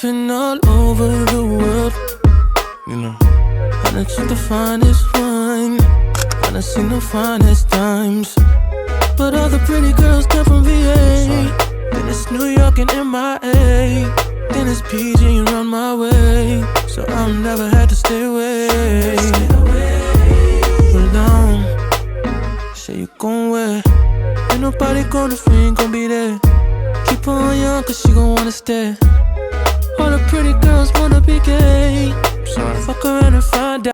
been all over the world, you know. I done took the finest wine, I done seen the finest times, but all the pretty girls come from VA. Then it's New York and MIA, then it's PG and run my way, so I'll never have to stay away. Put it down, say you gon' wear. Ain't nobody gonna if we ain't gon' be there. Keep her on young cause she gon' wanna stay. All the pretty girls wanna be gay. Fuck around and find out.